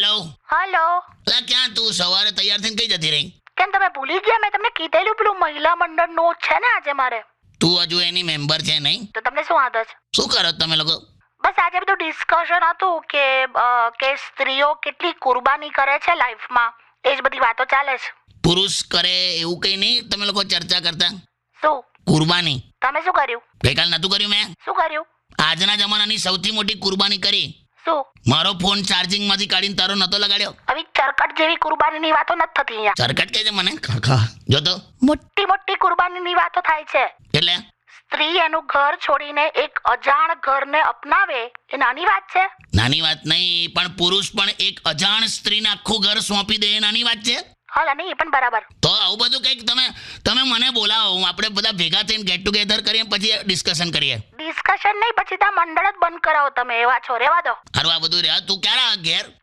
Hello. Hello. અલા ક્યાં તું સવારે તૈયાર થઈને કઈ જતી રહી? કેમ તમે ભૂલી ગયા? મેં તમને કીધેલું પેલું મહિલા મંડળનો છે ને આજે મારે. તું હજુ એની મેમ્બર છે નહીં? તો તમને શું આદત છે? શું કરો તમે લોકો? બસ આજે બધું ડિસ્કશન હતું કે સ્ત્રીઓ કેટલી કુરબાની કરે છે લાઈફમાં, એ જ બધી વાતો ચાલે છે. પુરુષ કરે એવું કઈ નહીં તમે લોકો ચર્ચા કરતા? શું કુરબાની તમે શું કર્યું? ગઈકાલ નતું કર્યું મેં? શું કર્યું? આજના જમાનાની સૌથી મોટી કુરબાની કરી. શું? મારો ફોન ચાર્જિંગ માંથી કાઢીને તારો નતો લગાડ્યો. આવી ચરકટ જેવી કુરબાનીની વાતો નથી થતી અહીંયા. ચરકટ કે છે મને કાકા જો તો મોટી મોટી કુરબાનીની વાતો થાય છે. એટલે સ્ત્રી એનું ઘર છોડીને એક અજાણ ઘરને અપનાવે એ નાની વાત છે? નાની વાત નહીં, પણ પુરુષ પણ એક અજાણ સ્ત્રીને આખું ઘર સોંપી દે એ નાની વાત છે? હા નહીં, એ પણ બરાબર. તો આવું બધું કંઈક તમે મને બોલાવો, આપણે બધા ભેગા થઈને ગેટ ટુગેધર કરીએ પછી ડિસ્કશન કરીએ. ડિસ્કશન નહીં, પછી ત્યાં મંડળ જ બંધ કરાવો તમે. એવા છો, રેવા દો. હારું આ બધું રહ્યા તું ક્યારે ઘેર?